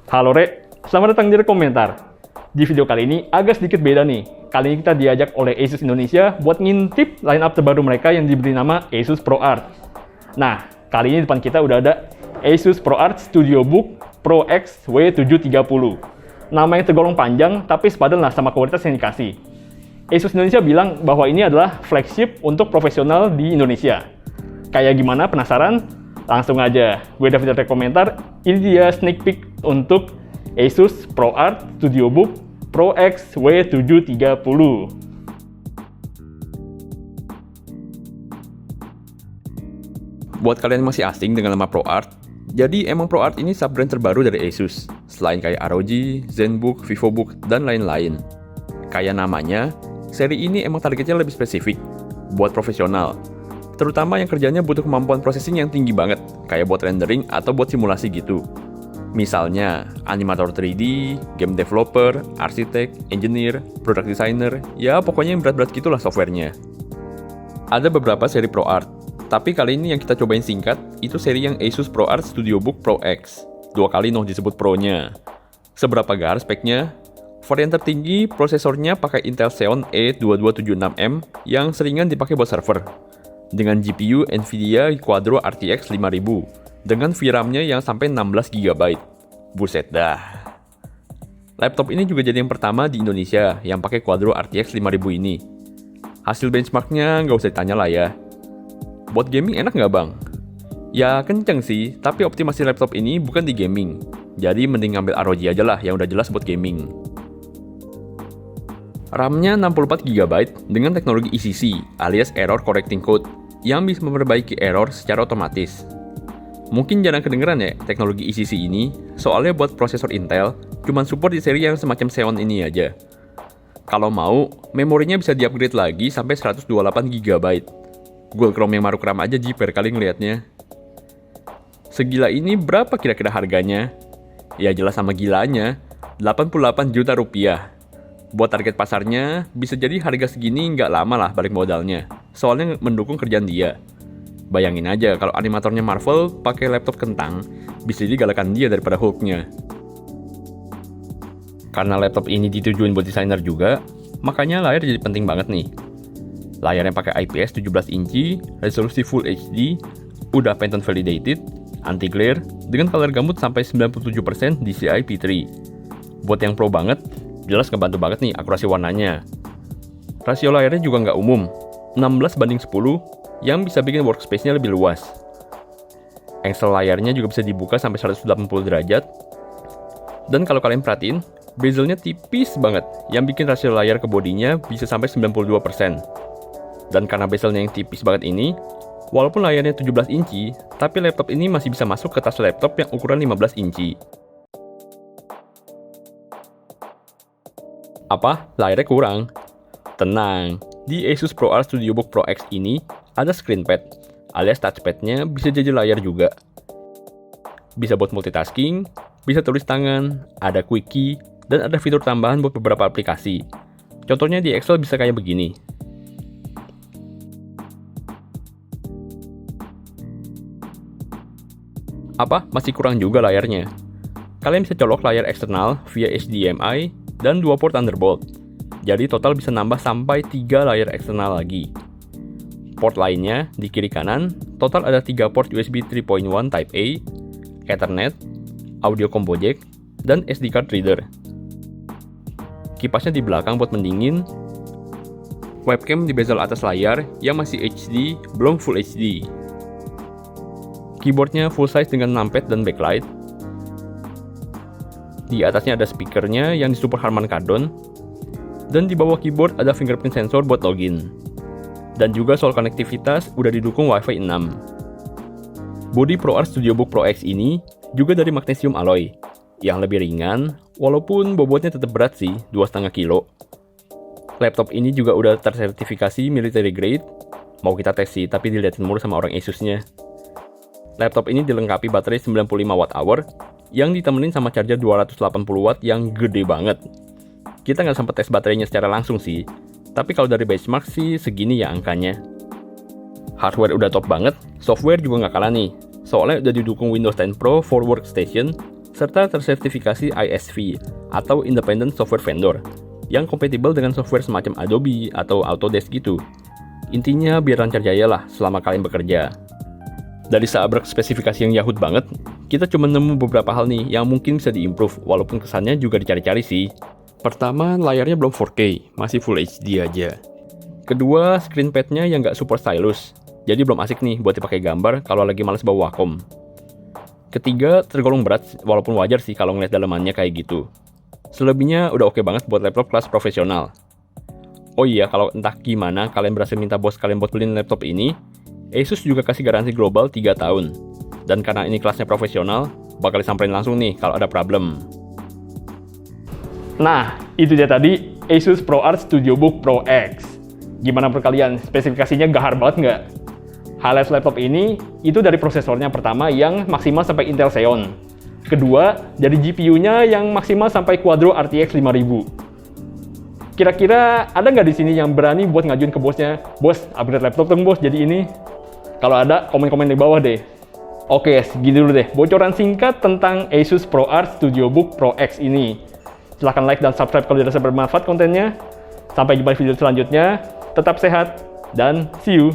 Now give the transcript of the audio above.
Halo Re, selamat datang di Komentar. Di video kali ini agak sedikit beda nih. Kali ini kita diajak oleh Asus Indonesia buat ngintip line up terbaru mereka yang diberi nama Asus ProArt. Nah, kali ini depan kita udah ada Asus ProArt StudioBook Pro X W730. Nama yang tergolong panjang, tapi sepadan lah sama kualitas yang dikasih. Asus Indonesia bilang bahwa ini adalah flagship untuk profesional di Indonesia. Kayak gimana, penasaran? Langsung aja, gue David dari Komentar. Ini dia sneak peek untuk Asus ProArt StudioBook Pro X W730. Buat kalian yang masih asing dengan nama ProArt, jadi emang ProArt ini sub-brand terbaru dari Asus, selain kayak ROG, ZenBook, VivoBook, dan lain-lain. Kayak namanya, seri ini emang targetnya lebih spesifik, buat profesional. Terutama yang kerjanya butuh kemampuan processing yang tinggi banget, kayak buat rendering atau buat simulasi gitu. Misalnya, animator 3D, game developer, arsitek, engineer, product designer, ya pokoknya yang berat-berat gitulah softwarenya. Ada beberapa seri ProArt, tapi kali ini yang kita cobain singkat, itu seri yang Asus ProArt StudioBook Pro X. 2 kali disebut Pro-nya. Seberapa gar speknya? Varian tertinggi, prosesornya pakai Intel Xeon E2276M yang seringan dipakai buat server. Dengan GPU Nvidia Quadro RTX 5000, dengan VRAM-nya yang sampai 16 GB. Buset dah. Laptop ini juga jadi yang pertama di Indonesia yang pakai Quadro RTX 5000 ini. Hasil benchmark-nya nggak usah ditanya lah ya. Buat gaming enak nggak bang? Ya kenceng sih, tapi optimasi laptop ini bukan di gaming. Jadi mending ngambil ROG aja lah yang udah jelas buat gaming. RAM-nya 64 GB dengan teknologi ECC alias Error Correcting Code yang bisa memperbaiki error secara otomatis. Mungkin jarang kedengeran ya teknologi ECC ini, soalnya buat prosesor Intel cuman support di seri yang semacam Xeon ini aja. Kalau mau, memorinya bisa di-upgrade lagi sampai 128 GB. Google Chrome yang maruk RAM aja jiper kali ngelihatnya. Segila ini berapa kira-kira harganya? Ya jelas sama gilanya, 88 juta rupiah. Buat target pasarnya, bisa jadi harga segini nggak lama lah balik modalnya, soalnya mendukung kerjaan dia. Bayangin aja kalau animatornya Marvel pakai laptop kentang, bisa jadi galakan dia daripada Hulk-nya. Karena laptop ini ditujuin buat desainer juga, makanya layar jadi penting banget nih. Layarnya pakai IPS 17 inci, resolusi Full HD, udah Pantone validated, anti-glare, dengan color gamut sampai 97% DCI P3. Buat yang pro banget, jelas ngebantu banget nih akurasi warnanya. Rasio layarnya juga nggak umum, 16:10, yang bisa bikin workspace-nya lebih luas. Engsel layarnya juga bisa dibuka sampai 180 derajat. Dan kalau kalian perhatiin, bezelnya tipis banget, yang bikin rasio layar ke bodinya bisa sampai 92%. Dan karena bezelnya yang tipis banget ini, walaupun layarnya 17 inci, tapi laptop ini masih bisa masuk ke tas laptop yang ukuran 15 inci. Apa? Layarnya kurang? Tenang, di Asus ProArt StudioBook Pro X ini ada screen pad, alias touchpad-nya bisa jadi layar juga. Bisa buat multitasking, bisa tulis tangan, ada quick key, dan ada fitur tambahan buat beberapa aplikasi. Contohnya di Excel bisa kayak begini. Apa? Masih kurang juga layarnya? Kalian bisa colok layar eksternal via HDMI dan 2 port Thunderbolt. Jadi total bisa nambah sampai 3 layar eksternal lagi. Port lainnya di kiri kanan, total ada 3 port USB 3.1 Type A, Ethernet, audio combo jack, dan SD card reader. Kipasnya di belakang buat mendingin. Webcam di bezel atas layar yang masih HD, belum Full HD. Keyboardnya full size dengan numpad dan backlight. Di atasnya ada speakernya yang disupport Harman Kardon. Dan di bawah keyboard ada fingerprint sensor buat login. Dan juga soal konektivitas udah didukung Wi-Fi 6. Bodi ProArt StudioBook Pro X ini juga dari magnesium alloy, yang lebih ringan, walaupun bobotnya tetap berat sih, 2,5 kilo. Laptop ini juga udah tersertifikasi military grade. Mau kita tes sih, tapi dilihatin mulu sama orang Asusnya. Laptop ini dilengkapi baterai 95 Wh yang ditemenin sama charger 280 Watt yang gede banget. Kita nggak sempat tes baterainya secara langsung sih, tapi kalau dari benchmark sih segini ya angkanya. Hardware udah top banget, software juga nggak kalah nih. Soalnya udah didukung Windows 10 Pro for Workstation, serta tersertifikasi ISV atau Independent Software Vendor yang kompatibel dengan software semacam Adobe atau Autodesk gitu. Intinya biar lancar jaya lah selama kalian bekerja. Dari seabrek spesifikasi yang yahut banget, kita cuma nemu beberapa hal nih yang mungkin bisa diimprove walaupun kesannya juga dicari-cari sih. Pertama, layarnya belum 4K, masih Full HD aja. Kedua, screen pad-nya yang nggak support stylus, jadi belum asik nih buat dipakai gambar kalau lagi males bawa Wacom. Ketiga, tergolong berat walaupun wajar sih kalau ngeliat dalamannya kayak gitu. Selebihnya udah oke banget buat laptop kelas profesional. Oh iya, kalau entah gimana kalian berhasil minta bos kalian buat beliin laptop ini, Asus juga kasih garansi global 3 tahun. Dan karena ini kelasnya profesional, bakal disamperin langsung nih kalau ada problem. Nah, itu dia tadi Asus ProArt StudioBook Pro X. Gimana menurut kalian? Spesifikasinya gahar banget nggak? Highlight laptop ini itu dari prosesornya pertama yang maksimal sampai Intel Xeon. Kedua, dari GPU-nya yang maksimal sampai Quadro RTX 5000. Kira-kira ada nggak di sini yang berani buat ngajuin ke bosnya, "Bos, upgrade laptop dong bos, jadi ini." Kalau ada, komen-komen di bawah deh. Oke, segini dulu deh bocoran singkat tentang Asus ProArt StudioBook Pro X ini. Silahkan like dan subscribe kalau dirasa bermanfaat kontennya. Sampai jumpa di video selanjutnya. Tetap sehat dan see you!